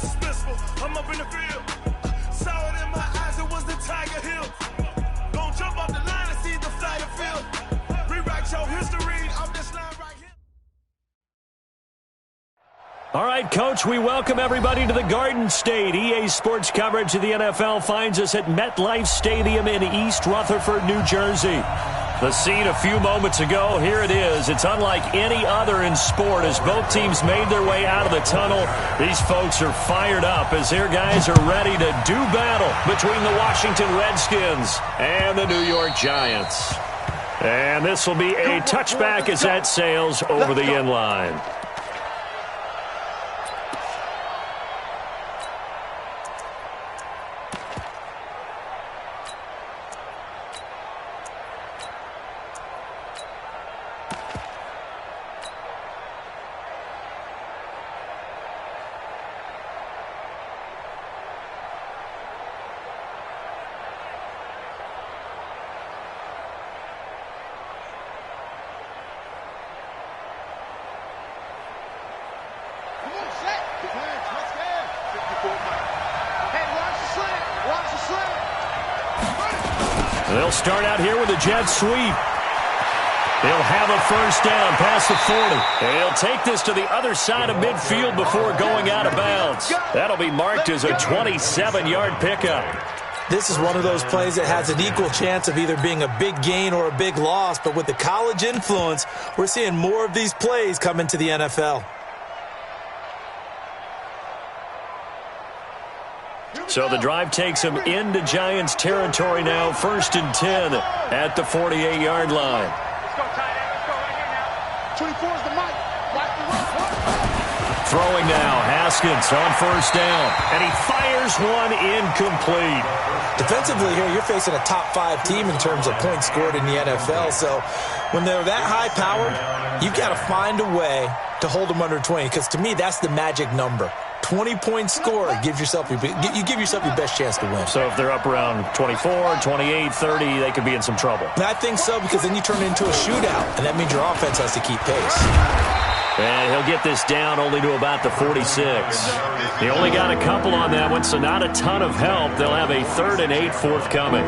suspenseful. I'm up in the field. Saw it in my eyes, it was the Tiger Hill. Gonna jump off the line and see the flight of field. Rewrite your history off this line right here. All right, Coach, we welcome everybody to the Garden State. EA Sports coverage of the NFL finds us at MetLife Stadium in East Rutherford, New Jersey. The scene a few moments ago, here it is. It's unlike any other in sport as both teams made their way out of the tunnel. These folks are fired up as their guys are ready to do battle between the Washington Redskins and the New York Giants. And this will be a touchback as that sails over the end line. They'll start out here with a jet sweep. They'll have a first down past the 40. They'll take this to the other side of midfield before going out of bounds. That'll be marked as a 27-yard pickup. This is one of those plays that has an equal chance of either being a big gain or a big loss, but with the college influence, we're seeing more of these plays come into the NFL. So the drive takes them into Giants territory now, 1st and 10 at the 48-yard line. Let's go, tight end. Let's go right here now. 24 is the mic. Throwing now, Haskins on first down, and he fires one incomplete. Defensively here, you're facing a top-5 team in terms of points scored in the NFL, so when they're that high-powered, you've got to find a way to hold them under 20, because to me, that's the magic number. 20 points scored, you give yourself your best chance to win. So if they're up around 24, 28, 30, they could be in some trouble. And I think so, because then you turn it into a shootout, and that means your offense has to keep pace. And he'll get this down only to about the 46. He only got a couple on that one, so not a ton of help. They'll have a 3rd and 8 forthcoming.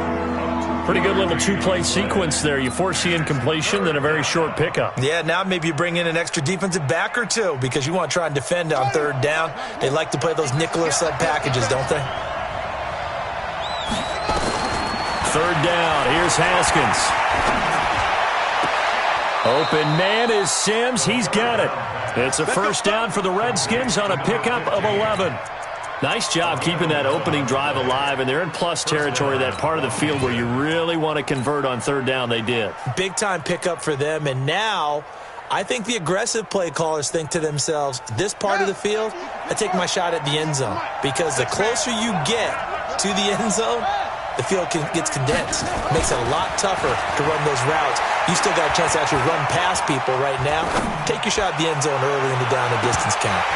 Pretty good little 2-play sequence there. You force the incompletion, then a very short pickup. Yeah, now maybe you bring in an extra defensive back or two because you want to try and defend on 3rd down. They like to play those nickel or sub packages, don't they? 3rd down. Here's Haskins. Open man is Sims. He's got it. It's a first down for the Redskins on a pickup of 11. Nice job keeping that opening drive alive, and they're in plus territory, that part of the field where you really want to convert on 3rd down. They did. Big-time pickup for them, and now I think the aggressive play callers think to themselves, this part of the field, I take my shot at the end zone, because the closer you get to the end zone, the field gets condensed. It makes it a lot tougher to run those routes. You still got a chance to actually run past people right now. Take your shot at the end zone early in the down and distance count.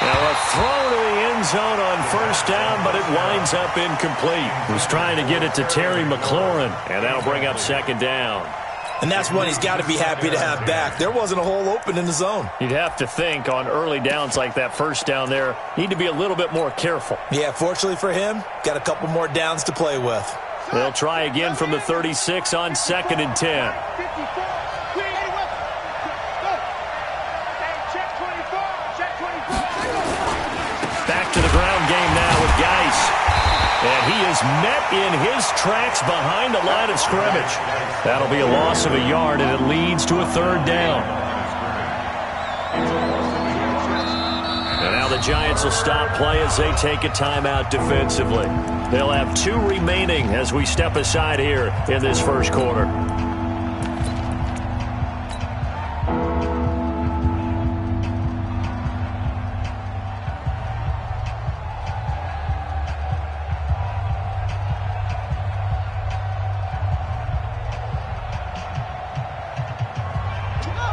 Now a throw to the end zone on first down, but it winds up incomplete. He's trying to get it to Terry McLaurin, and that'll bring up 2nd down. And that's one he's got to be happy to have back. There wasn't a hole open in the zone. You'd have to think on early downs like that first down there, need to be a little bit more careful. Yeah, fortunately for him, got a couple more downs to play with. They'll try again from the 36 on 2nd and 10. Back to the ground game now with Geis. And he is met in his tracks behind the line of scrimmage. That'll be a loss of a yard, and it leads to a 3rd down. And now the Giants will stop play as they take a timeout defensively. They'll have 2 remaining as we step aside here in this first quarter.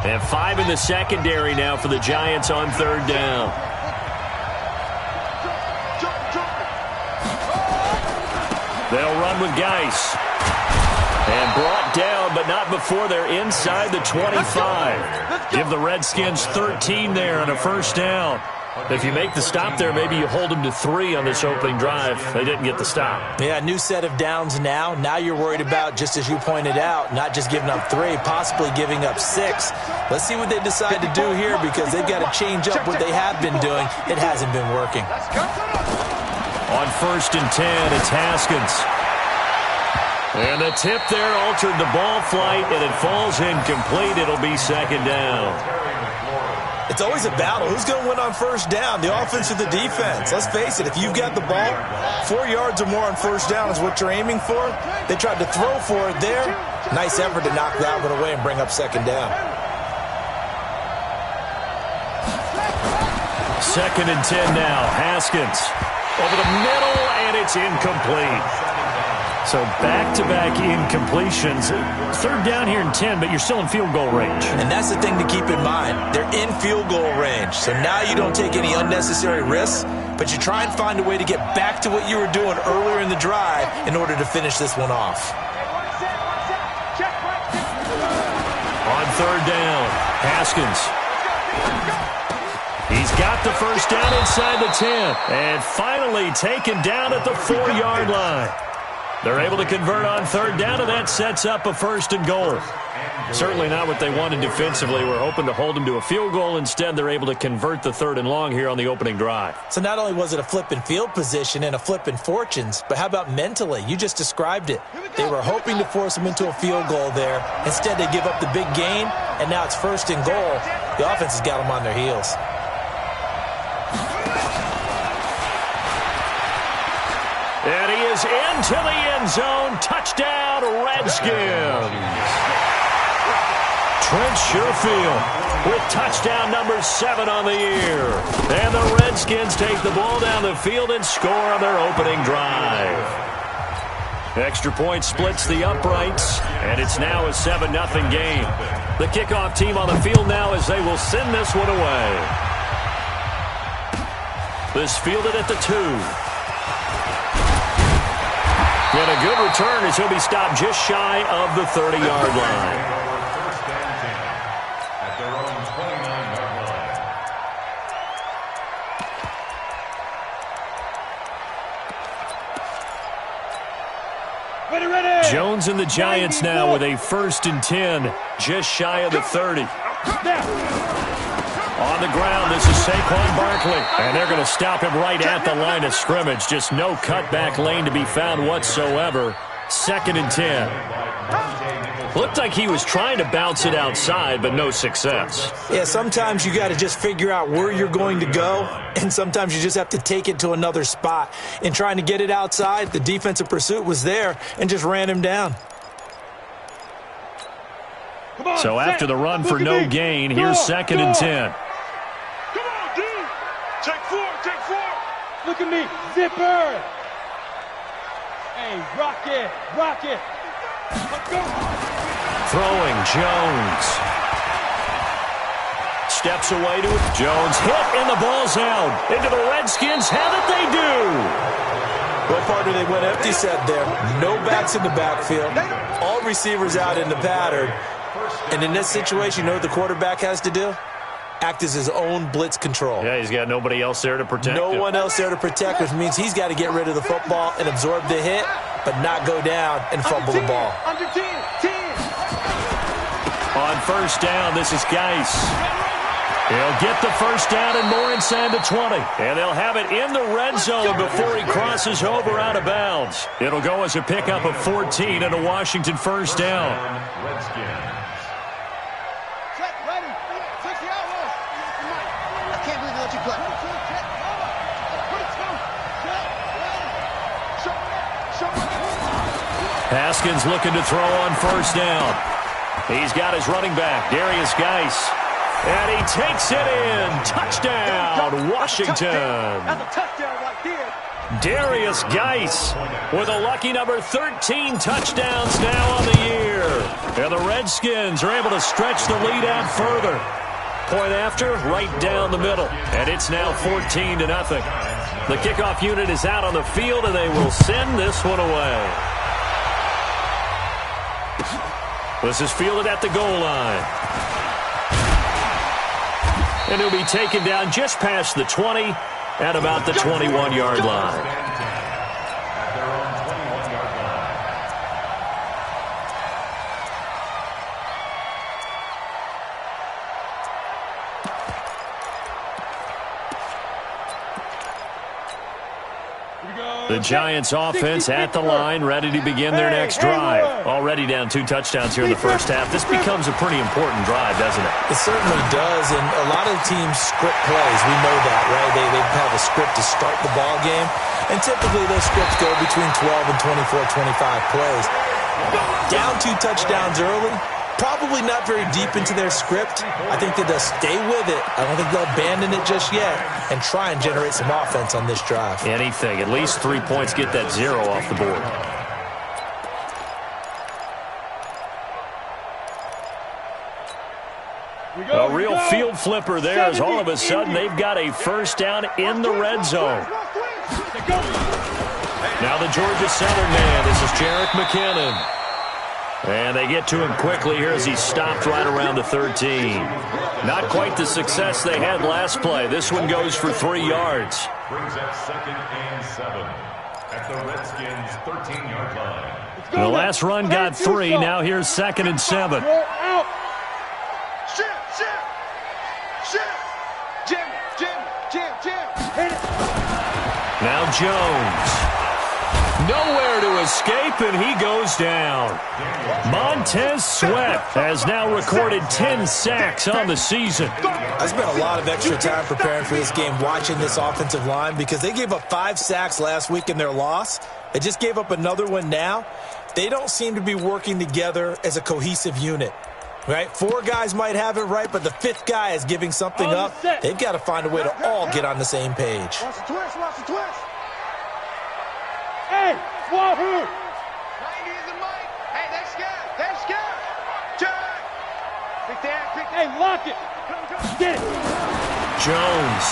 And 5 in the secondary now for the Giants on 3rd down. They'll run with Geis. And brought down, but not before they're inside the 25. Give the Redskins 13 there and a first down. If you make the stop there, maybe you hold them to 3 on this opening drive. They didn't get the stop. Yeah, new set of downs now. Now you're worried about, just as you pointed out, not just giving up 3, possibly giving up 6. Let's see what they decide to do here, because they've got to change up what they have been doing. It hasn't been working. On 1st and 10, it's Haskins. And the tip there altered the ball flight, and it falls incomplete. It'll be 2nd down. It's always a battle. Who's going to win on 1st down, the offense or the defense? Let's face it, if you've got the ball, 4 yards or more on 1st down is what you're aiming for. They tried to throw for it there. Nice effort to knock that one away and bring up 2nd down. 2nd and 10 now. Haskins over the middle, and it's incomplete. So back-to-back incompletions. 3rd down here in 10, but you're still in field goal range. And that's the thing to keep in mind. They're in field goal range. So now you don't take any unnecessary risks, but you try and find a way to get back to what you were doing earlier in the drive in order to finish this one off. On 3rd down, Haskins. He's got the 1st down inside the 10. And finally taken down at the 4-yard line. They're able to convert on 3rd down, and that sets up a 1st and goal. Certainly not what they wanted defensively. We're hoping to hold them to a field goal. Instead, they're able to convert the 3rd and long here on the opening drive. So not only was it a flip in field position and a flip in fortunes, but how about mentally? You just described it. They were hoping to force them into a field goal there. Instead, they give up the big gain, and now it's 1st and goal. The offense has got them on their heels. And he is into the end zone. Touchdown, Redskins. Trent Sherfield with touchdown number 7 on the year. And the Redskins take the ball down the field and score on their opening drive. Extra point splits the uprights, and it's now a 7-0 game. The kickoff team on the field now as they will send this one away. This fielded at the 2. And a good return as he'll be stopped just shy of the 30-yard line. Ready. Jones and the Giants now with a 1st and 10, just shy of the 30. On the ground, this is Saquon Barkley. And they're going to stop him right at the line of scrimmage. Just no cutback lane to be found whatsoever. 2nd and 10. Looked like he was trying to bounce it outside, but no success. Yeah, sometimes you got to just figure out where you're going to go, and sometimes you just have to take it to another spot. In trying to get it outside, the defensive pursuit was there and just ran him down. So after the run for no gain, here's 2nd and 10. Come on, D. Take 4. Look at me. Zipper. Hey, rock it. Let's go. Throwing, Jones. Steps away to it. Jones hit, and the ball's out. Into the Redskins. Have it, they do. Well, partner, they went empty set there. No backs in the backfield. All receivers out in the pattern. And in this situation, you know what the quarterback has to do? Act as his own blitz control. Yeah, he's got nobody else there to protect him. No one else there to protect, which means he's got to get rid of the football and absorb the hit, but not go down and fumble the ball. Under 10. On 1st down, this is Geis. He'll get the 1st down and more inside the 20. And they'll have it in the red zone before he crosses over out of bounds. It'll go as a pickup of 14 and a Washington 1st down. Haskins looking to throw on 1st down. He's got his running back, Darius Geis. And he takes it in. Touchdown, Washington. That's a touchdown right there. Darius Geis with a lucky number 13 touchdowns now on the year. And the Redskins are able to stretch the lead out further. Point after, right down the middle. And it's now 14-0. The kickoff unit is out on the field, and they will send this one away. This is fielded at the goal line. And he'll be taken down just past the 20 at about the 21-yard line. The Giants offense at the line, ready to begin their next drive. Already down 2 touchdowns here in the first half. This becomes a pretty important drive, doesn't it? It certainly does, and a lot of teams script plays. We know that, right? They have a script to start the ball game, and typically those scripts go between 12 and 24, 25 plays. Down 2 touchdowns early, probably not very deep into their script. I think that they'll stay with it. I don't think they'll abandon it just yet and try and generate some offense on this drive. Anything. At least 3 points, get that 0 off the board. A real field flipper there as all of a sudden they've got a first down in the red zone. Now the Georgia Southern man. This is Jerick McKinnon. And they get to him quickly here as he stopped right around the 13. Not quite the success they had last play. This one goes for 3 yards. Brings up 2nd and 7 at the Redskins' 13-yard line. The last run got 3. Now here's 2nd and 7. Now Jones. Nowhere to escape, and he goes down. Montez Sweat has now recorded 10 sacks on the season. I spent a lot of extra time preparing for this game, watching this offensive line, because they gave up 5 sacks last week in their loss. They just gave up another one now. They don't seem to be working together as a cohesive unit. Right? 4 guys might have it right, but the 5th guy is giving something up. They've got to find a way to all get on the same page. Watch the twist. Hey, wahoo! Hey, they're scared. Hey, lock it. Get it. Jones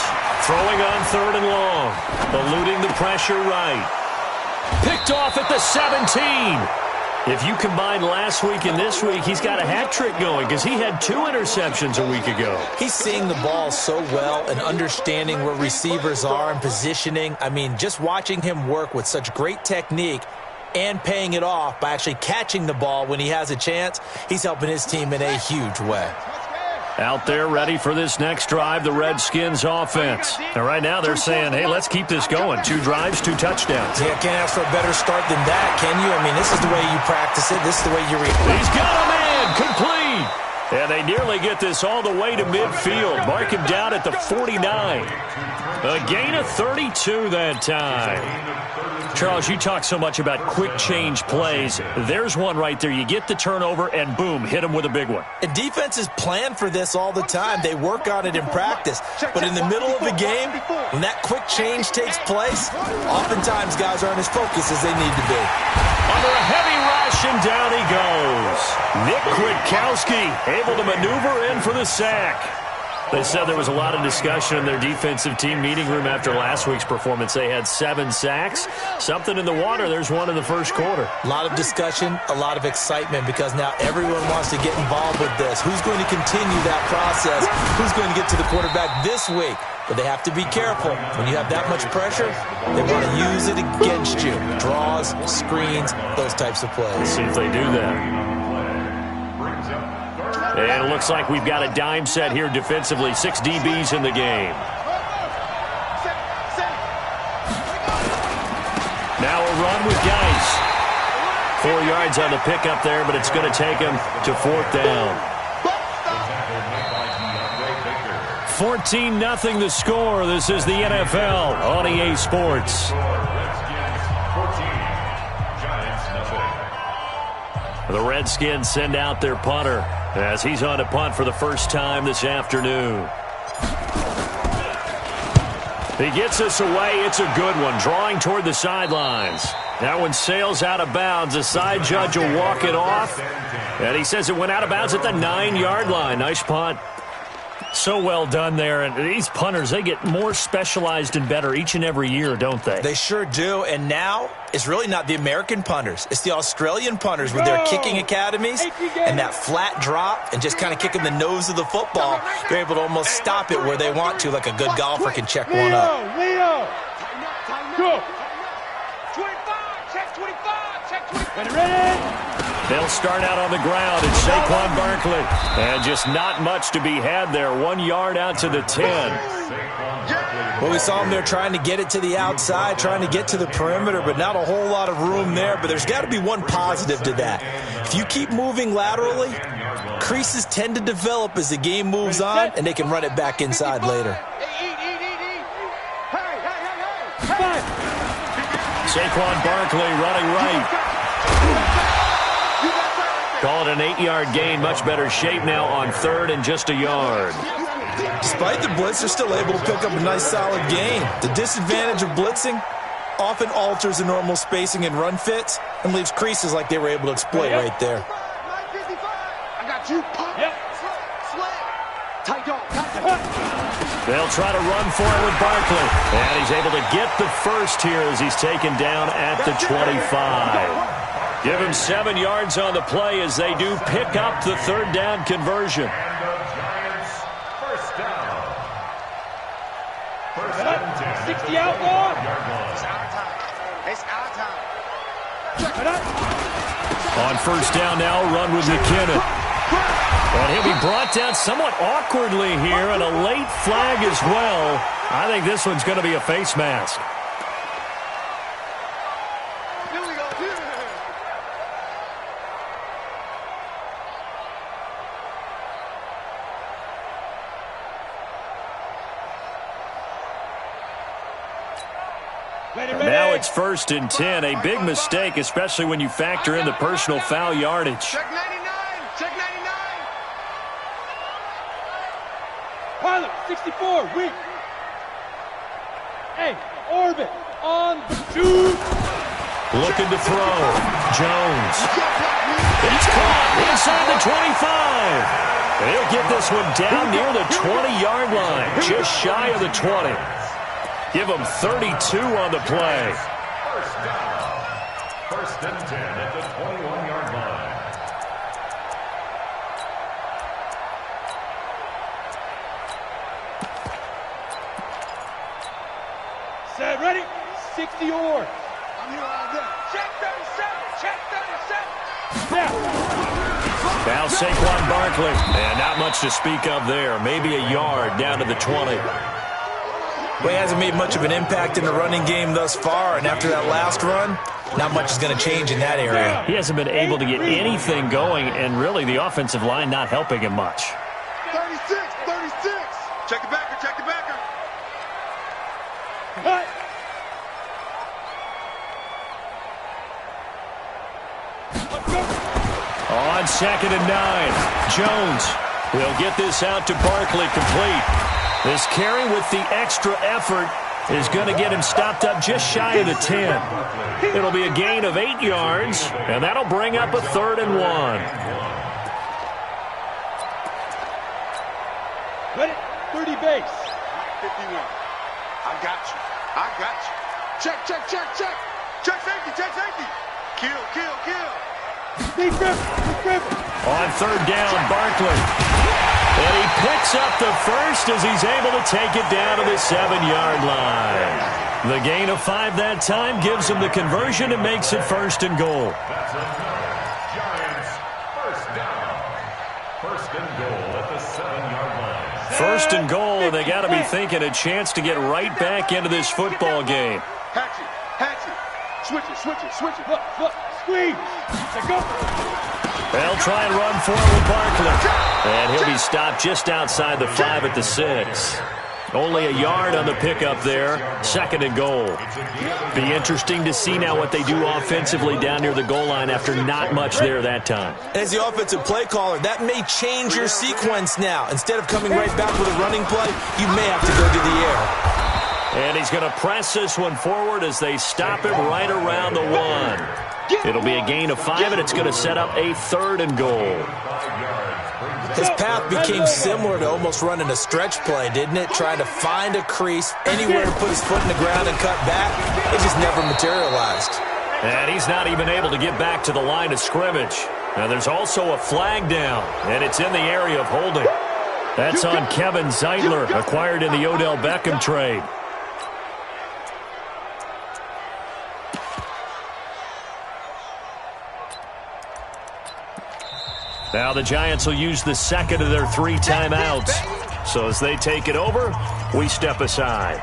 throwing on 3rd and long. Eluding the pressure right. Picked off at the 17. If you combine last week and this week, he's got a hat trick going because he had 2 interceptions a week ago. He's seeing the ball so well and understanding where receivers are and positioning. I mean, just watching him work with such great technique and paying it off by actually catching the ball when he has a chance, he's helping his team in a huge way. Out there ready for this next drive, the Redskins offense. And right now they're saying, hey, let's keep this going. 2 drives, 2 touchdowns. Yeah, can't ask for a better start than that, can you? I mean, this is the way you practice it. This is the way you react. He's got a man, complete. And they nearly get this all the way to midfield. Mark him down at the 49. A gain of 32 that time. Charles, you talk so much about quick change plays. There's one right there. You get the turnover, and boom, hit him with a big one. And defenses plan for this all the time. They work on it in practice. But in the middle of a game, when that quick change takes place, oftentimes guys aren't as focused as they need to be. Under a heavy rush, and down he goes. BlacKvHawK's able to maneuver in for the sack. They said there was a lot of discussion in their defensive team meeting room after last week's performance. They had 7 sacks. Something in the water. There's one in the first quarter. A lot of discussion, a lot of excitement, because now everyone wants to get involved with this. Who's going to continue that process? Who's going to get to the quarterback this week? But they have to be careful. When you have that much pressure, they want to use it against you. Draws, screens, those types of plays. See if they do that. And it looks like we've got a dime set here defensively. 6 DBs in the game. Now a run with Geis. 4 yards on the pickup there, but it's going to take him to 4th down. 14-0 the score. This is the NFL on EA Sports. The Redskins send out their punter as he's on a punt for the first time this afternoon. He gets us away. It's a good one. Drawing toward the sidelines. That one sails out of bounds. The side judge will walk it off. And he says it went out of bounds at the 9-yard line. Nice punt. So well done there. And these punters, they get more specialized and better each and every year, don't they? They sure do. And now it's really not the American punters. It's the Australian punters with their kicking academies and that flat drop and just kind of kicking the nose of the football. They're able to almost stop it where they want to, like a good golfer can check one up. Leo. Go. 25. Check 25. Check 25. Ready? They'll start out on the ground. It's Saquon Barkley. And just not much to be had there. 1 yard out to the 10. Well, we saw them there trying to get it to the outside, trying to get to the perimeter, but not a whole lot of room there. But there's got to be one positive to that. If you keep moving laterally, creases tend to develop as the game moves on, and they can run it back inside later. Saquon Barkley running right. Call it an 8-yard gain. Much better shape now on third and just a yard. Despite the blitz, they're still able to pick up a nice solid gain. The disadvantage of blitzing often alters the normal spacing and run fits and leaves creases like they were able to exploit right there. I got you. Yep. Tight dog. They'll try to run for it with Barkley. And he's able to get the first here as he's taken down at the 25. Give him 7 yards on the play as they do pick up the third down conversion. And the Giants first down. First and 10. 60 out long. It's our time. On first down now, run with McKinnon. And he'll be brought down somewhat awkwardly here, and a late flag as well. I think this one's going to be a face mask. Now it's first and 10. A big mistake, especially when you factor in the personal foul yardage. Check 99. Check 99. Pilot, 64, weak. Hey, orbit, on the 2. Looking to throw. Jones. It's caught inside the 25. He'll get this one down near the 20-yard line, just shy of the 20. Give him 32 on the play. First down. First and 10 at the 21-yard line. Set, ready? 60 oars. I'm here all day. Check 37. Check 37. Yeah. Now Saquon Barkley. And not much to speak of there. Maybe a yard down to the 20. Well, he hasn't made much of an impact in the running game thus far, and after that last run, not much is going to change in that area. He hasn't been able to get anything going, and really the offensive line not helping him much. 36. 36. Check the backer. Check the backer. Cut. On second and 9, Jones will get this out to Barkley complete. This carry with the extra effort is going to get him stopped up just shy of the 10. It'll be a gain of 8 yards, and that'll bring up a 3rd and 1. Ready? 30 base. 51. I got you. I got you. Check, check, check, check. Check safety, check safety. Kill, kill, kill. On third down, Barkley. And he picks up the first as he's able to take it down to the 7-yard line. The gain of 5 that time gives him the conversion and makes it 1st and goal. That's another Giants first down. First and goal at the 7-yard line. 1st and goal, and they got to be thinking a chance to get right back into this football game. Hatch it, hatch it. Switch it, switch it, switch it. Look, squeeze. Let's go. They'll try and run for it with Barkley. And he'll be stopped just outside the 5 at the 6. Only a yard on the pickup there. 2nd and goal. Be interesting to see now what they do offensively down near the goal line after not much there that time. As the offensive play caller, that may change your sequence now. Instead of coming right back with a running play, you may have to go to the air. And he's going to press this one forward as they stop him right around the 1. It'll be a gain of 5, and it's going to set up a 3rd and goal. 5 yards brings His path became similar to almost running a stretch play, didn't it? Trying to find a crease, anywhere to put his foot in the ground and cut back. It just never materialized. And he's not even able to get back to the line of scrimmage. Now there's also a flag down, and it's in the area of holding. That's on Kevin Zeitler, acquired in the Odell Beckham trade. Now the Giants will use the second of their 3 timeouts. So as they take it over, we step aside.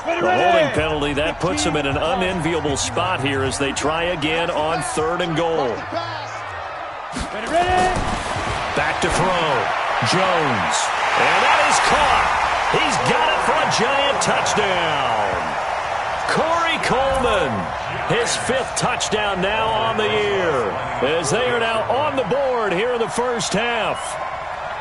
The holding penalty, that puts them in an unenviable spot here as they try again on 3rd and goal. Back to throw. Jones. And that is caught. He's got it for a Giant touchdown. Corey Coleman. His 5th touchdown now on the year. As they are now on the board here in the first half.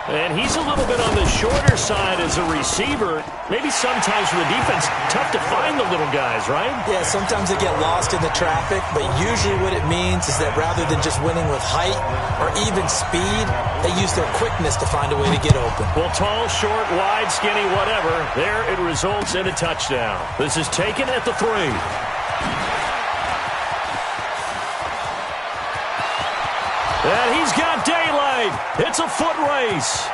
And he's a little bit on the shorter side as a receiver. Maybe sometimes for the defense, tough to find the little guys, right? Yeah, sometimes they get lost in the traffic, but usually what it means is that rather than just winning with height or even speed, they use their quickness to find a way to get open. Well, tall, short, wide, skinny, whatever, there it results in a touchdown. This is taken at the 3. And he's got daylight. It's a foot race.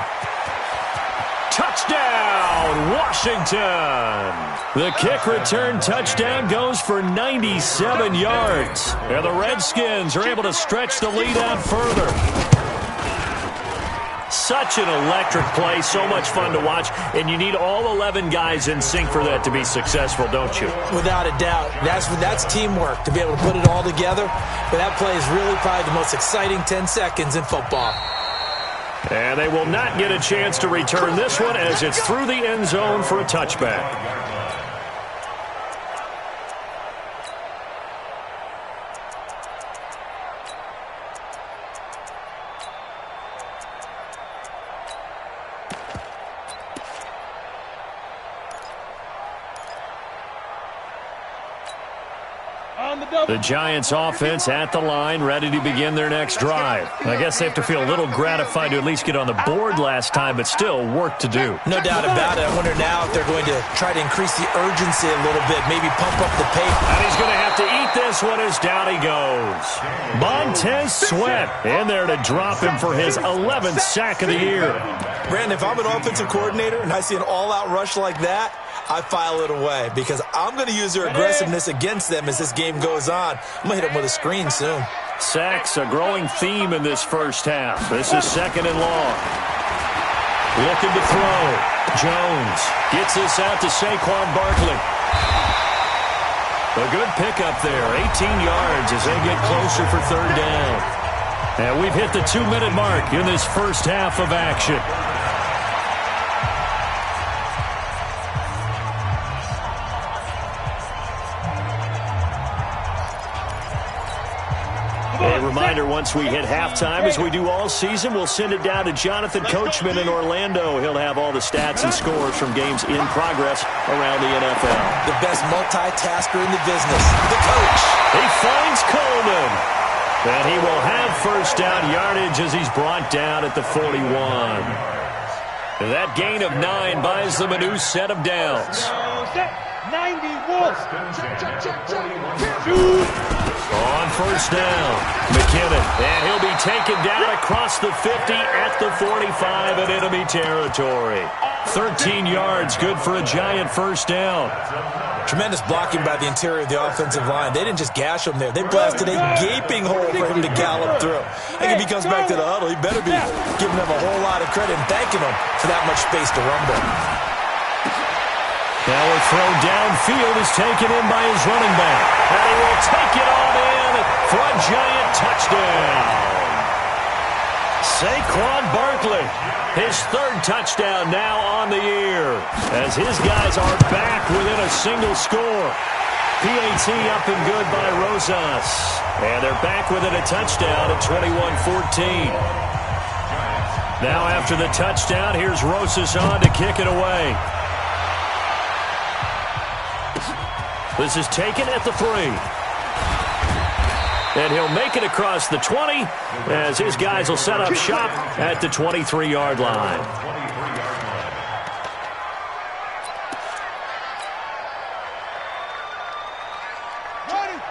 Touchdown, Washington. The kick return touchdown goes for 97 yards. And the Redskins are able to stretch the lead out further. Such an electric play, so much fun to watch, and you need all 11 guys in sync for that to be successful, don't you? Without a doubt. That's teamwork, to be able to put it all together. But that play is really probably the most exciting 10 seconds in football. And they will not get a chance to return this one as it's through the end zone for a touchback. The Giants offense at the line, ready to begin their next drive. I guess they have to feel a little gratified to at least get on the board last time, but still work to do. No doubt about it. I wonder now if they're going to try to increase the urgency a little bit, maybe pump up the pace. And he's going to have to eat this one as down he goes. Montez Sweat in there to drop him for his 11th sack of the year. Brandon, if I'm an offensive coordinator and I see an all-out rush like that, I file it away because I'm going to use their aggressiveness against them as this game goes on. I'm going to hit them with a screen soon. Sacks, a growing theme in this first half. This is 2nd and long. Looking to throw. Jones gets this out to Saquon Barkley. A good pickup there, 18 yards as they get closer for 3rd down. And we've hit the 2-minute mark in this first half of action. A reminder, once we hit halftime, as we do all season, we'll send it down to Jonathan Coachman in Orlando. He'll have all the stats and scores from games in progress around the NFL. The best multitasker in the business, the coach. He finds Coleman. And he will have first down yardage as he's brought down at the 41. That gain of 9 buys them a new set of downs. 91. On first down, McKinnon, and he'll be taken down across the 50 at the 45 in enemy territory. 13 yards, good for a Giant first down. Tremendous blocking by the interior of the offensive line. They didn't just gash him there. They blasted a gaping hole for him to gallop through. I think if he comes back to the huddle, he better be giving them a whole lot of credit and thanking them for that much space to rumble. Now a throw downfield is taken in by his running back. And he will take it on in for a Giant touchdown. Saquon Barkley, his 3rd touchdown now on the year, as his guys are back within a single score. PAT up and good by Rosas. And they're back within a touchdown at 21-14. Now after the touchdown, here's Rosas on to kick it away. This is taken at the 3. And he'll make it across the 20 as his guys will set up shop at the 23-yard line.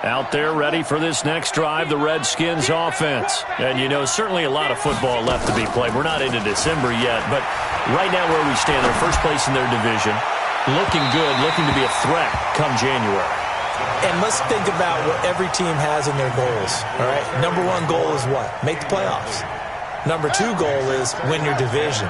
Out there ready for this next drive, the Redskins offense. And, you know, certainly a lot of football left to be played. We're not into December yet, but right now where we stand, they're first place in their division. Looking good, looking to be a threat come January. And let's think about what every team has in their goals, all right? Number 1 goal is what? Make the playoffs. Number 2 goal is win your division.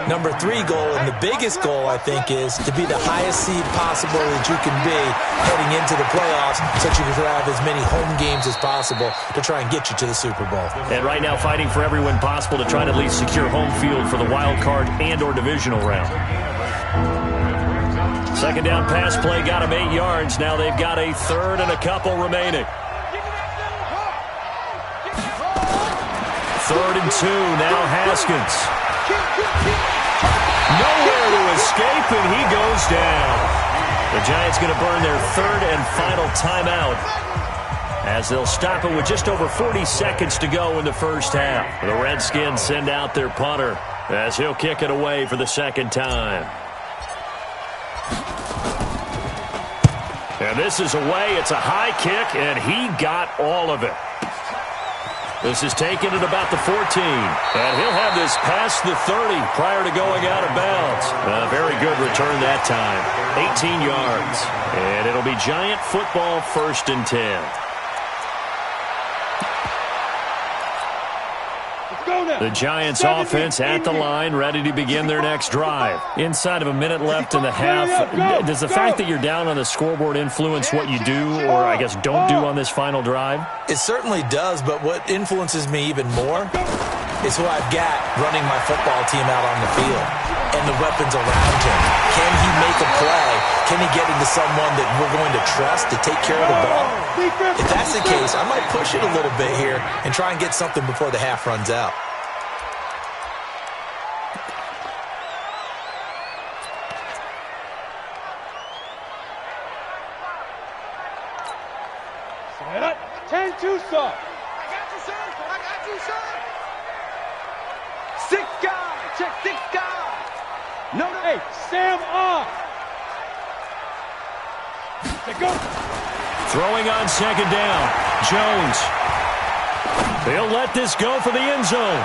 Number 3 goal, and the biggest goal, I think, is to be the highest seed possible that you can be heading into the playoffs so that you can have as many home games as possible to try and get you to the Super Bowl. And right now fighting for every win possible to try to at least secure home field for the wild card and or divisional round. Second down pass play got him 8 yards. Now they've got a third and a couple remaining. 3rd and 2. Now Haskins. Nowhere to escape, and he goes down. The Giants going to burn their 3rd and final timeout as they'll stop it with just over 40 seconds to go in the first half. The Redskins send out their punter as he'll kick it away for the 2nd time. And this is away. It's a high kick, and he got all of it. This is taken at about the 14. And he'll have this past the 30 prior to going out of bounds. A very good return that time. 18 yards. And it'll be Giant football 1st and 10. The Giants offense at the line, ready to begin their next drive. Inside of a minute left in the half, does the fact that you're down on the scoreboard influence what you do, or I guess don't do on this final drive? It certainly does, but what influences me even more is who I've got running my football team out on the field and the weapons around him. Can he make a play? Can he get into someone that we're going to trust to take care of the ball? If that's the case, I might push it a little bit here and try and get something before the half runs out. Set up. 10-2, sir. I got you, sir. I got you, sir. 6 guys. Check 6 guys. Number 8, Sam off. Go. Throwing on 2nd down. Jones. They'll let this go for the end zone.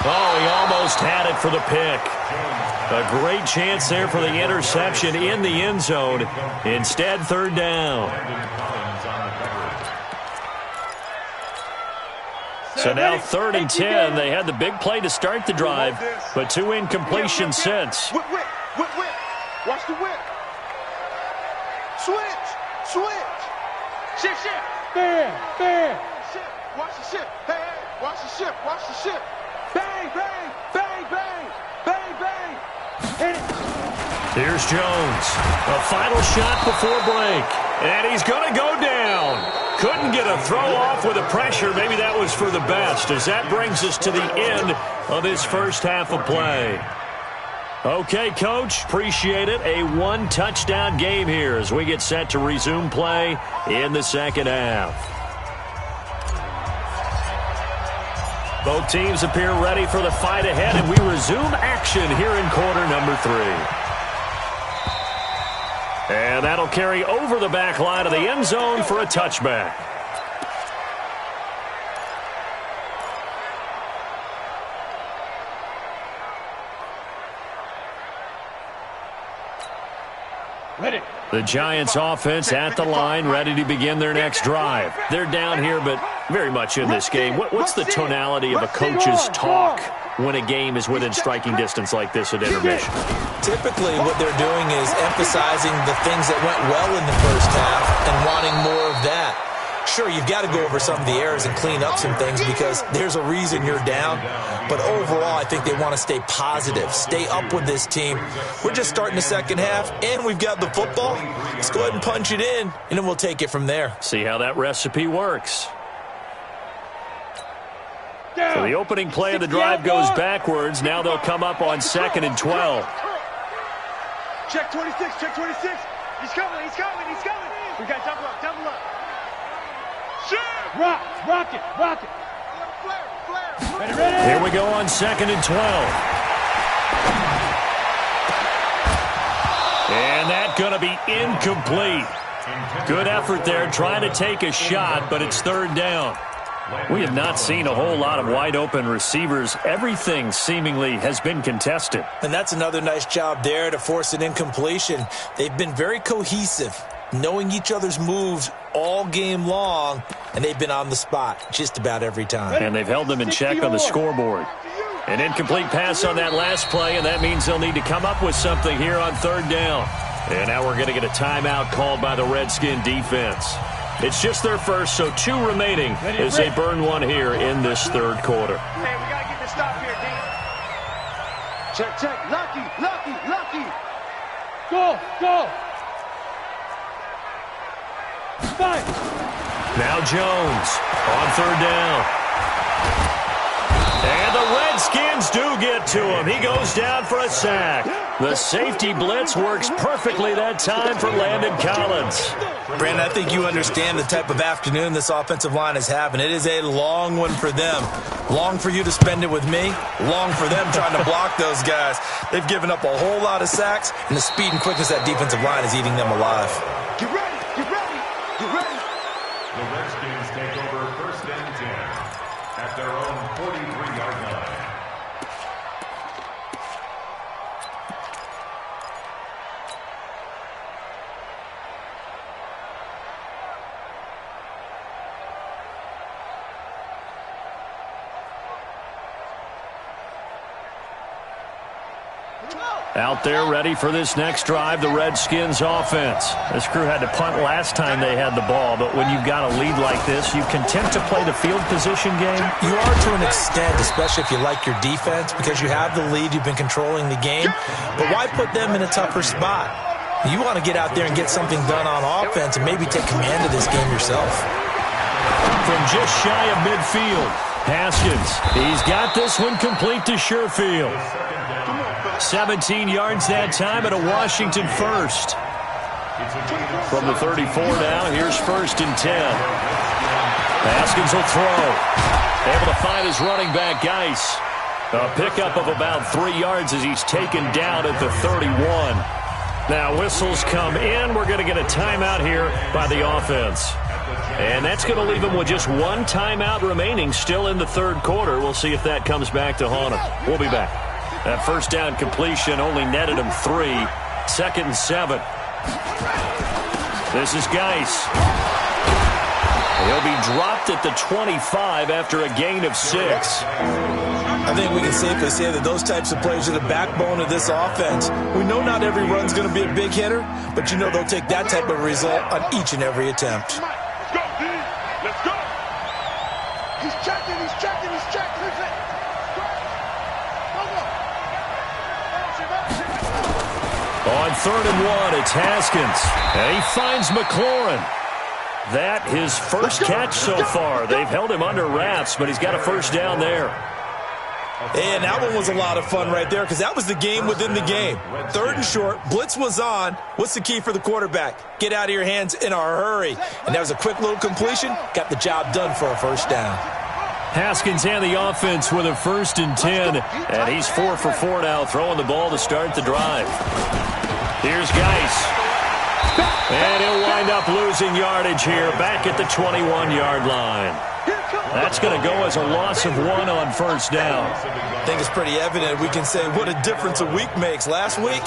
Oh, he almost had it for the pick. A great chance there for the interception in the end zone. Instead, 3rd down. So now 3rd and 10. They had the big play to start the drive, but 2 incompletions since. Whip. Watch the whip. Switch. Shift. Fair. Shift. Watch the shift. Hey. Watch the shift. Bang. Hit it. Here's Jones. A final shot before break. And he's going to go down. Couldn't get a throw off with the pressure. Maybe that was for the best, as that brings us to the end of this first half of play. Okay, Coach, appreciate it. A 1-touchdown game here as we get set to resume play in the second half. Both teams appear ready for the fight ahead, and we resume action here in quarter number 3. And that'll carry over the back line of the end zone for a touchback. Ready. The Giants offense at the line, ready to begin their next drive. They're down here, but very much in this game. What's the tonality of a coach's talk when a game is within striking distance like this at intermission? Typically, what they're doing is emphasizing the things that went well in the first half and wanting more of that. Sure, you've got to go over some of the errors and clean up some things because there's a reason you're down. But overall, I think they want to stay positive, stay up with this team. We're just starting the second half, and we've got the football. Let's go ahead and punch it in, and then we'll take it from there. See how that recipe works. So the opening play of the drive goes backwards. Now they'll come up on 2nd and 12. Check 26, check 26. He's coming, he's coming, he's coming. We got double up, double up. Rock it. Ready. Here we go on 2nd and 12. And that's going to be incomplete. Good effort there trying to take a shot, but it's 3rd down. We have not seen a whole lot of wide-open receivers. Everything seemingly has been contested. And that's another nice job there to force an incompletion. They've been very cohesive, knowing each other's moves all game long, and they've been on the spot just about every time. And they've held them in check on the scoreboard. An incomplete pass on that last play, and that means they'll need to come up with something here on 3rd down. And now we're going to get a timeout called by the Redskin defense. It's just their first, so 2 remaining as they burn one here in this 3rd quarter. Hey, we got to get the stop here, D. Check. Lucky. Go. Fight. Now Jones on 3rd down. And the Redskins do get to him. He goes down for a sack. The safety blitz works perfectly that time for Landon Collins. Brandon, I think you understand the type of afternoon this offensive line is having. It is a long one for them. Long for you to spend it with me. Long for them trying to block those guys. They've given up a whole lot of sacks, and the speed and quickness of that defensive line is eating them alive. Get ready. The Redskins take over 1st and 10 at their own 43-yard line. Out there ready for this next drive, the Redskins offense. This crew had to punt last time they had the ball, but when you've got a lead like this, you content to play the field position game? You are to an extent, especially if you like your defense, because you have the lead, you've been controlling the game. But why put them in a tougher spot? You want to get out there and get something done on offense and maybe take command of this game yourself. From just shy of midfield, Haskins. He's got this one complete to Sherfield. 17 yards that time at a Washington first. From the 34 now, here's 1st and 10. Haskins will throw. Able to find his running back, Geis. A pickup of about 3 yards as he's taken down at the 31. Now whistles come in. We're going to get a timeout here by the offense. And that's going to leave him with just 1 timeout remaining still in the 3rd quarter. We'll see if that comes back to haunt him. We'll be back. That 1st down completion only netted him 3. 2nd and 7. This is Geis. He'll be dropped at the 25 after a gain of 6. I think we can safely say that those types of plays are the backbone of this offense. We know not every run's going to be a big hitter, but you know they'll take that type of result on each and every attempt. Let's go, D. Let's go. He's checking. On 3rd and 1, it's Haskins. And he finds McLaurin. That his first catch so far. They've held him under wraps, but he's got a 1st down there. And that one was a lot of fun right there because that was the game within the game. 3rd and short, blitz was on. What's the key for the quarterback? Get out of your hands in a hurry. And that was a quick little completion. Got the job done for a 1st down. Haskins and the offense with a 1st and 10. And he's 4 for 4 now, throwing the ball to start the drive. Here's Geis. And he'll wind up losing yardage here back at the 21-yard line. That's going to go as a loss of 1 on 1st down. I think it's pretty evident. We can say what a difference a week makes. Last week,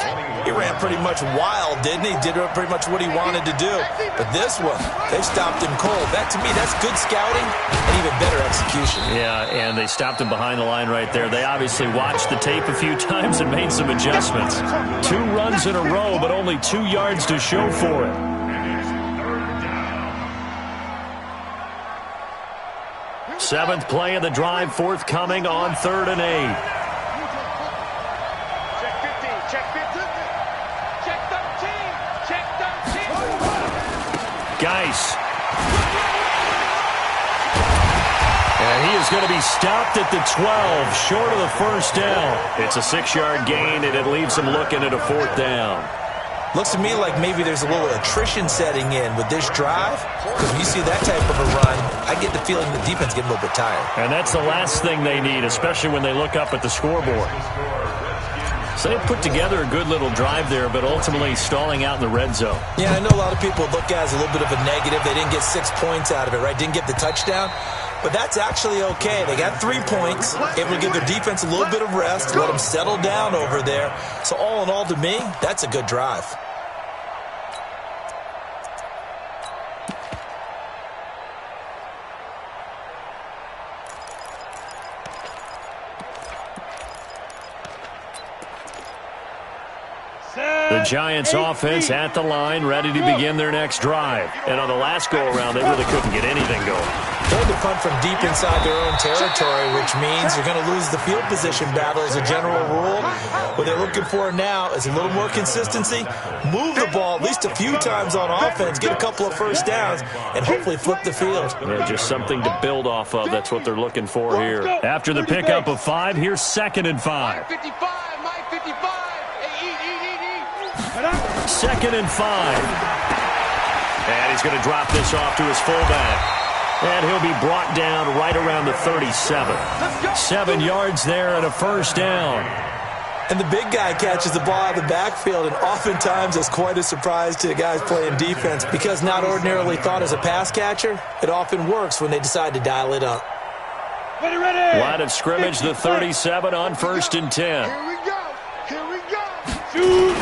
he ran pretty much wild, didn't he? Did pretty much what he wanted to do. But this one, they stopped him cold. That, to me, that's good scouting and even better execution. Yeah, and they stopped him behind the line right there. They obviously watched the tape a few times and made some adjustments. 2 runs in a row, but only 2 yards to show for it. Seventh play of the drive forthcoming on 3rd and 8. Check 15, check 15. Check 13, check 13. Geis. And he is going to be stopped at the 12, short of the first down. It's a 6-yard gain, and it leaves him looking at a 4th down. Looks to me like maybe there's a little attrition setting in with this drive, because when you see that type of a run, I get the feeling the defense getting a little bit tired. And that's the last thing they need, especially when they look up at the scoreboard. So they put together a good little drive there, but ultimately stalling out in the red zone. Yeah, I know a lot of people look at it as a little bit of a negative. They didn't get 6 points out of it, right? Didn't get the touchdown. But that's actually okay. They got 3 points, able to give their defense a little bit of rest, let them settle down over there. So all in all, to me, that's a good drive. The Giants offense at the line, ready to begin their next drive. And on the last go-around, they really couldn't get anything going. They had to punt from deep inside their own territory, which means you're going to lose the field position battle as a general rule. What they're looking for now is a little more consistency, move the ball at least a few times on offense, get a couple of first downs, and hopefully flip the field. Yeah, just something to build off of. That's what they're looking for here. After the pickup of 5, here's 2nd and 5. 55, Mike 55. Second and 5. And he's going to drop this off to his fullback. And he'll be brought down right around the 37. 7 yards there and a first down. And the big guy catches the ball out of the backfield, and oftentimes it's quite a surprise to the guys playing defense because not ordinarily thought as a pass catcher, it often works when they decide to dial it up. Ready. Line of scrimmage, the 37 on 1st and 10. Here we go. Here we go.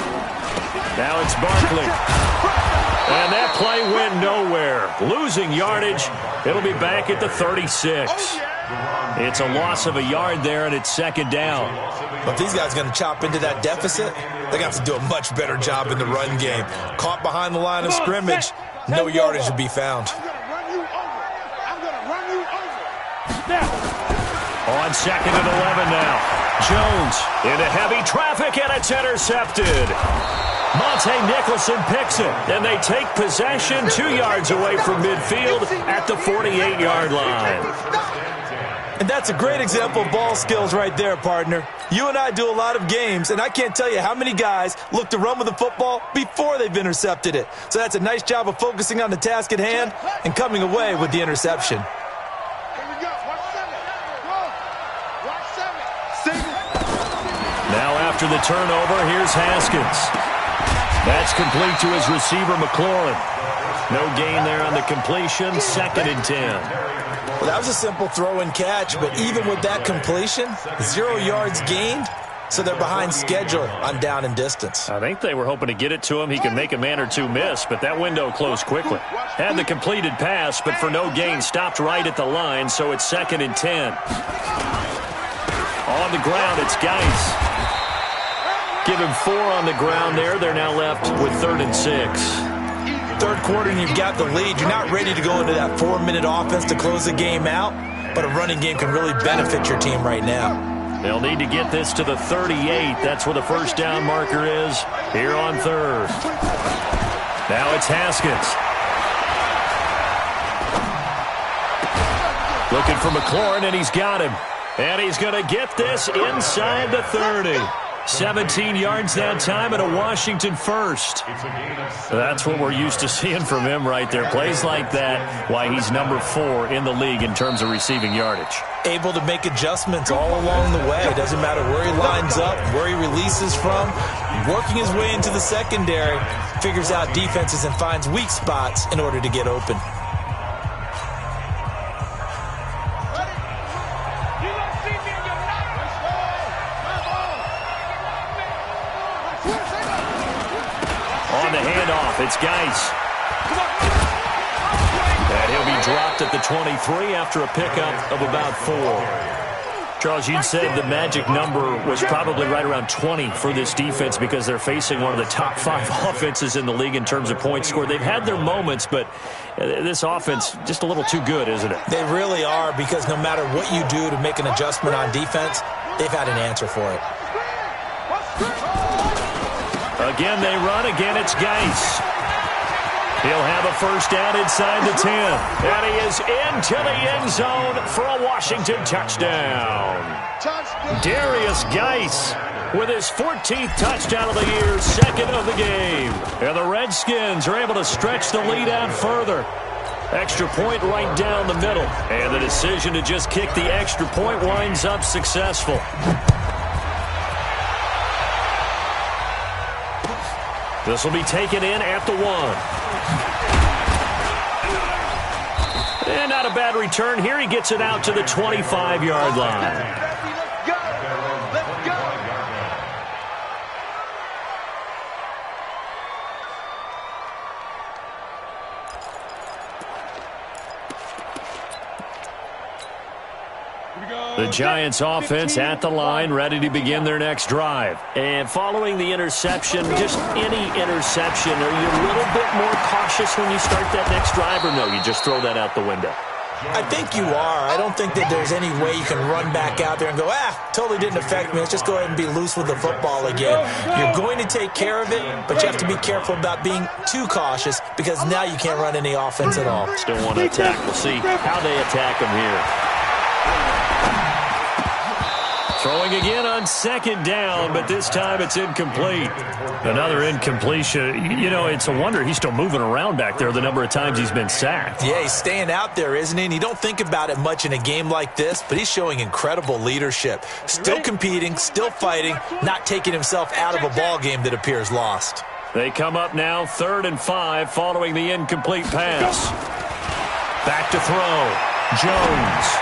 Now it's Barkley. And that play went nowhere. Losing yardage. It'll be back at the 36. It's a loss of a yard there, and it's 2nd down. But if these guys are going to chop into that deficit, they're going to have to do a much better job in the run game. Caught behind the line of scrimmage, no yardage to be found. I'm going to run you over. On 2nd and 11 now. Jones into heavy traffic, and it's intercepted. Monte Nicholson picks it, and they take possession 2 yards away from midfield at the 48-yard line. And that's a great example of ball skills right there, partner. You and I do a lot of games, and I can't tell you how many guys look to run with the football before they've intercepted it. So that's a nice job of focusing on the task at hand and coming away with the interception. Here we go. Watch 7. Now after the turnover, here's Haskins. That's complete to his receiver, McLaurin. No gain there on the completion, 2nd and 10. Well, that was a simple throw and catch, but even with that completion, 0 yards gained, so they're behind schedule on down and distance. I think they were hoping to get it to him. He could make a man or two miss, but that window closed quickly. Had the completed pass, but for no gain, stopped right at the line, so it's 2nd and 10. On the ground, it's Geis. Give him 4 on the ground there. They're now left with 3rd and 6. Third quarter and you've got the lead. You're not ready to go into that 4-minute offense to close the game out, but a running game can really benefit your team right now. They'll need to get this to the 38. That's where the first down marker is here on 3rd. Now it's Haskins. Looking for McLaurin, and he's got him. And he's going to get this inside the 30. 17 yards that time and a Washington first. That's what we're used to seeing from him right there. Plays like that, why he's number 4 in the league in terms of receiving yardage. Able to make adjustments all along the way. It doesn't matter where he lines up, where he releases from. Working his way into the secondary, figures out defenses and finds weak spots in order to get open. It's Geis. And he'll be dropped at the 23 after a pickup of about 4. Charles, you'd said the magic number was probably right around 20 for this defense because they're facing one of the top 5 offenses in the league in terms of points scored. They've had their moments, but this offense just a little too good, isn't it? They really are, because no matter what you do to make an adjustment on defense, they've had an answer for it. Again, they run. Again, it's Geis. He'll have a first down inside the 10. And he is into the end zone for a Washington touchdown. Darius Geis with his 14th touchdown of the year, second of the game. And the Redskins are able to stretch the lead out further. Extra point right down the middle. And the decision to just kick the extra point winds up successful. This will be taken in at the 1. And not a bad return here. He gets it out to the 25-yard line. The Giants offense at the line, ready to begin their next drive. And following the interception, just any interception, are you a little bit more cautious when you start that next drive, or no, you just throw that out the window? I think you are. I don't think that there's any way you can run back out there and go, totally didn't affect me. Let's just go ahead and be loose with the football again. You're going to take care of it, but you have to be careful about being too cautious because now you can't run any offense at all. Still want to attack. We'll see how they attack him here. Throwing again on second down, but this time it's incomplete. Another incompletion. You know, it's a wonder he's still moving around back there the number of times he's been sacked. Yeah, he's staying out there, isn't he? And you don't think about it much in a game like this, but he's showing incredible leadership. Still competing, still fighting, not taking himself out of a ball game that appears lost. They come up now 3rd and 5 following the incomplete pass. Back to throw. Jones.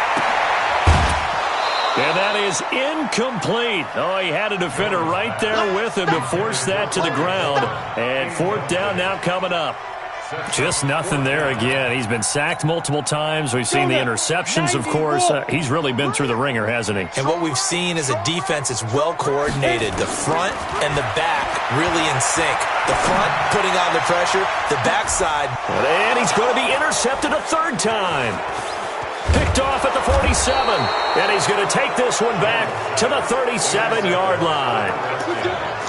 And that is incomplete. Oh, he had a defender right there with him to force that to the ground. And 4th down now coming up. Just nothing there again. He's been sacked multiple times. We've seen the interceptions, of course. He's really been through the ringer, hasn't he? And what we've seen is a defense that's well coordinated. The front and the back really in sync. The front putting on the pressure, the backside. And he's going to be intercepted a 3rd time. Picked off at the 47, and he's going to take this one back to the 37-yard line.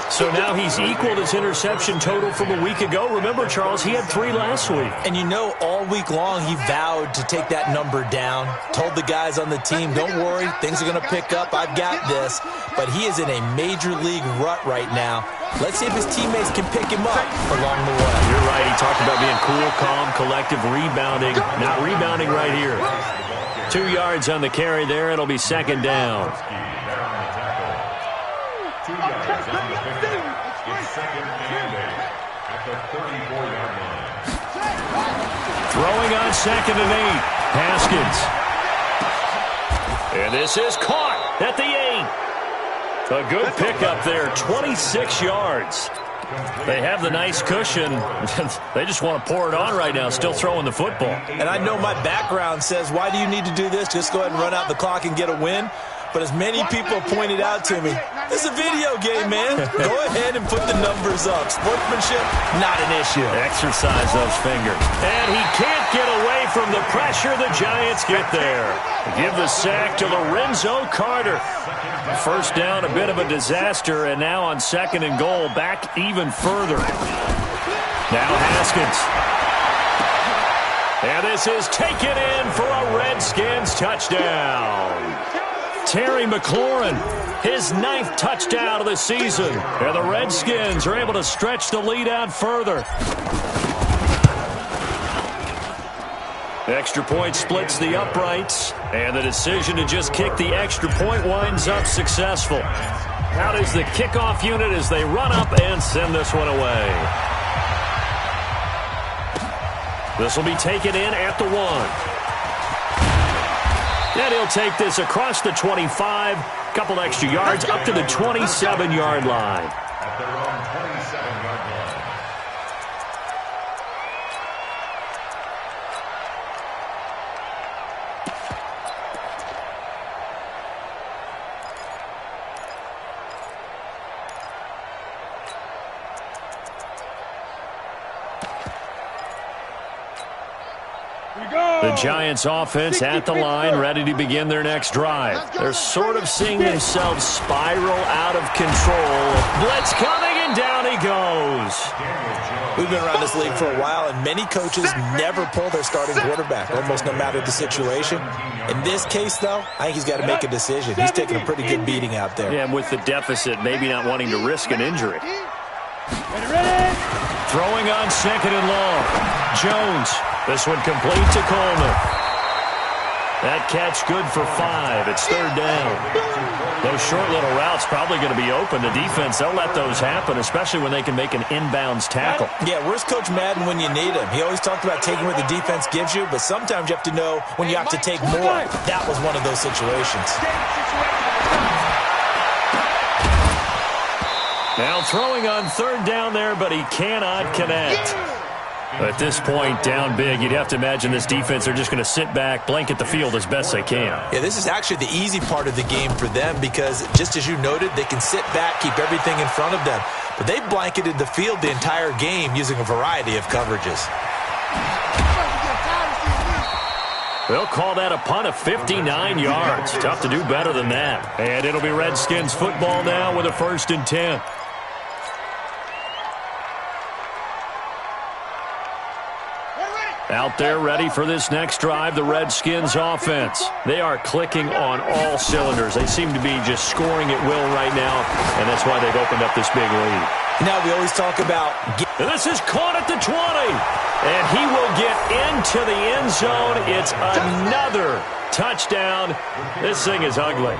So now he's equaled his interception total from a week ago. Remember, Charles, he had 3 last week. And you know, all week long he vowed to take that number down. Told the guys on the team, don't worry, things are going to pick up. I've got this. But he is in a major league rut right now. Let's see if his teammates can pick him up along the way. You're right. He talked about being cool, calm, collective, rebounding. Not rebounding right here. 2 yards on the carry there. It'll be 2nd down. 2 yards on the pickup. It's 2nd and 8 at the 34-yard line. Throwing on 2nd and 8. Haskins. And this is caught at the 8. A good pickup there. 26 yards. They have the nice cushion. They just want to pour it on right now, still throwing the football. And I know my background says, why do you need to do this? Just go ahead and run out the clock and get a win. But as many people pointed out to me, this is a video game, man. Go ahead and put the numbers up. Sportsmanship, not an issue. Exercise those fingers. And he can't get away from the pressure the Giants get there. Give the sack to Lorenzo Carter. 1st down, a bit of a disaster, and now on 2nd and goal, back even further. Now Haskins. And this is taken in for a Redskins touchdown. Terry McLaurin, his 9th touchdown of the season. And the Redskins are able to stretch the lead out further. Extra point splits the uprights, and the decision to just kick the extra point winds up successful. How does the kickoff unit as they run up and send this one away? This will be taken in at the 1. And he'll take this across the 25, couple extra yards up to the 27-yard line. At their own 27-yard line. The Giants offense at the line, ready to begin their next drive. They're sort of seeing themselves spiral out of control. Blitz coming And down he goes. We've been around this league for a while, and many coaches never pull their starting quarterback, almost no matter the situation. In this case, though, I think he's got to make a decision. He's taking a pretty good beating out there. Yeah, and with the deficit, maybe not wanting to risk an injury. Throwing on second and long. Jones. This one complete to Coleman. That catch good for 5. It's third down. Those short little routes probably going to be open. The defense, they'll let those happen, especially when they can make an inbounds tackle. Yeah, where's Coach Madden when you need him? He always talked about taking what the defense gives you, but sometimes you have to know when you have to take more. That was one of those situations. Now throwing on third down there, but he cannot connect. At this point, down big, you'd have to imagine this defense, they're just going to sit back, blanket the field as best they can. Yeah, this is actually the easy part of the game for them because, just as you noted, they can sit back, keep everything in front of them. But they blanketed the field the entire game using a variety of coverages. They'll call that a punt of 59 yards. Tough to do better than that. And it'll be Redskins football now with a 1st and 10. Out there ready for this next drive, the Redskins offense. They are clicking on all cylinders. They seem to be just scoring at will right now, and that's why they've opened up this big lead. Now we always talk about... This is caught at the 20, and he will get into the end zone. It's another touchdown. This thing is ugly.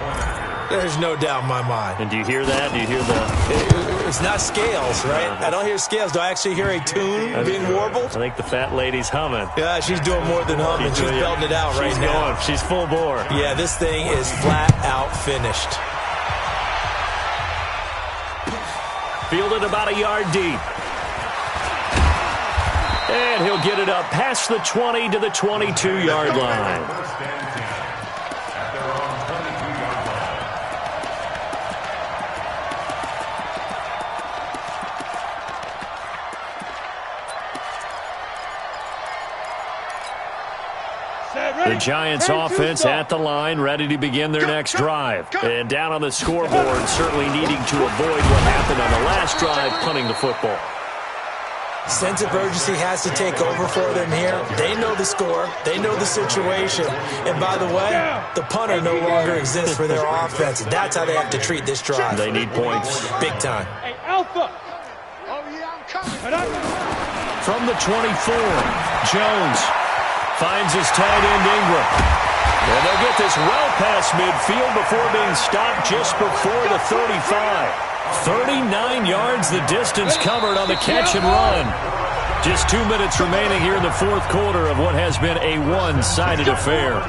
There's no doubt in my mind. And do you hear that? Do you hear the... It's not scales, right? I don't hear scales. Do I actually hear a tune being warbled? I think the fat lady's humming. Yeah, she's doing more than humming. She's belting it out right now. She's full bore. Yeah, this thing is flat out finished. Fielded about a yard deep. And he'll get it up past the 20 to the 22-yard line. The Giants offense at the line, ready to begin their next drive. And down on the scoreboard, certainly needing to avoid what happened on the last drive, punting the football. Sense of urgency has to take over for them here. They know the score. They know the situation. And by the way, the punter no longer exists for their offense. That's how they have to treat this drive. They need points. Big time. Hey, Alpha. Oh, yeah, I'm coming. From the 24, Jones finds his tight end Ingram. And they'll get this well past midfield before being stopped just before the 35. 39 yards the distance covered on the catch and run. Just 2 minutes remaining here in the fourth quarter of what has been a one-sided affair.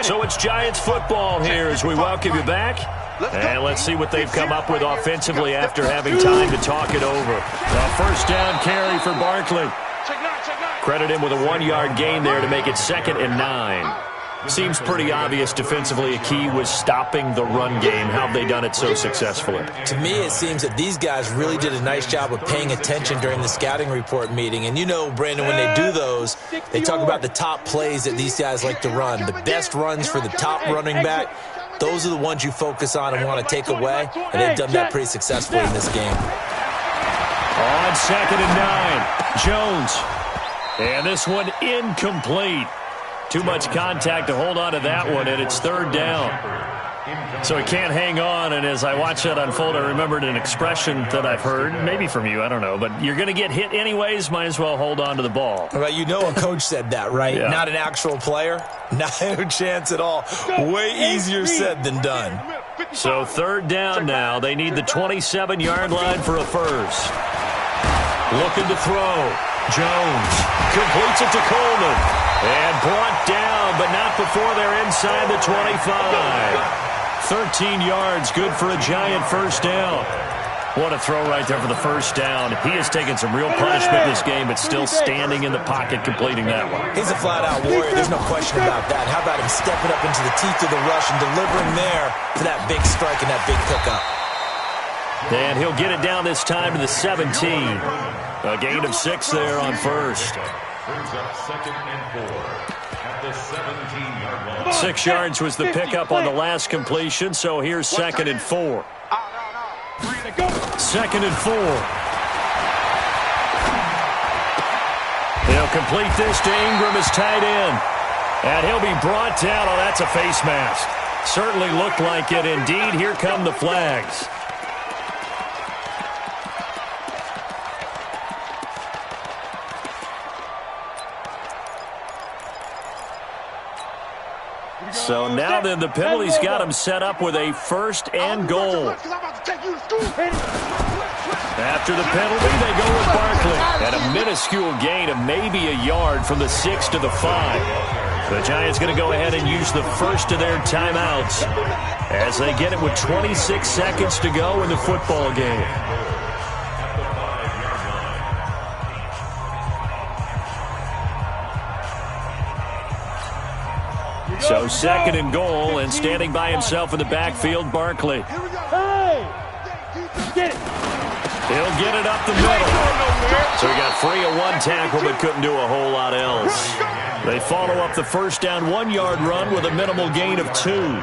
So it's Giants football here as we welcome you back. And let's see what they've come up with offensively after having time to talk it over. A first down carry for Barkley. Credit him with a 1-yard gain there to make it 2nd and 9. Seems pretty obvious defensively a key was stopping the run game. How have they done it so successfully? To me, it seems that these guys really did a nice job of paying attention during the scouting report meeting. And you know, Brandon, when they do those, they talk about the top plays that these guys like to run. The best runs for the top running back, those are the ones you focus on and want to take away. And they've done that pretty successfully in this game. On 2nd and 9, Jones. And this one incomplete. Too much contact to hold on to that one, and it's 3rd down. So he can't hang on, and as I watch that unfold, I remembered an expression that I've heard, maybe from you, I don't know, but you're going to get hit anyways, might as well hold on to the ball. Well, you know a coach said that, right? Yeah. Not an actual player. No chance at all. Way easier said than done. So 3rd down now. They need the 27-yard line for a first. Looking to throw. Jones completes it to Coleman. And brought down, but not before they're inside the 25. 13 yards, good for a Giant first down. What a throw right there for the first down. He has taken some real punishment this game, but still standing in the pocket, completing that one. He's a flat-out warrior. There's no question about that. How about him stepping up into the teeth of the rush and delivering there for that big strike and that big pickup? And he'll get it down this time to the 17. A gain of 6 there on first. Brings up 2nd and 4 at the 17-yard line. 6 yards was the pickup on the last completion, so here's 2nd and 4. 2nd and 4. He'll complete this to Ingram as tight end. And he'll be brought down. Oh, that's a face mask. Certainly looked like it. Indeed, here come the flags. So now then, the penalty's got him set up with a 1st and goal. After the penalty, they go with Barkley. And a minuscule gain of maybe a yard from the 6 to the 5. The Giants going to go ahead and use the first of their timeouts as they get it with 26 seconds to go in the football game. So 2nd and goal, and standing by himself in the backfield, Barkley. He'll get it up the middle. So he got free of one tackle but couldn't do a whole lot else. They follow up the 1st down 1-yard run with a minimal gain of 2.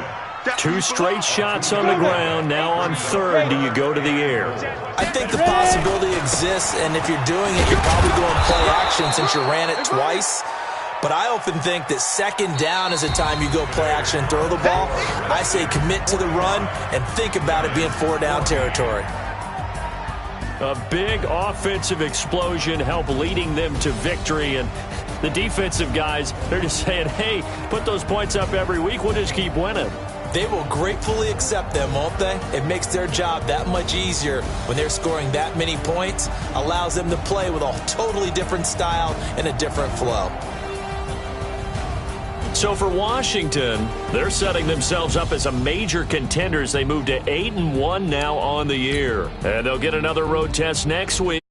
2 straight shots on the ground. Now on 3rd, do you go to the air? I think the possibility exists, and if you're doing it, you're probably going play action since you ran it twice. But I often think that 2nd down is a time you go play action and throw the ball. I say commit to the run and think about it being 4-down territory. A big offensive explosion helped leading them to victory. And the defensive guys, they're just saying, hey, put those points up every week. We'll just keep winning. They will gratefully accept them, won't they? It makes their job that much easier when they're scoring that many points. Allows them to play with a totally different style and a different flow. So for Washington, they're setting themselves up as a major contender as they move to 8-1 now on the year. And they'll get another road test next week.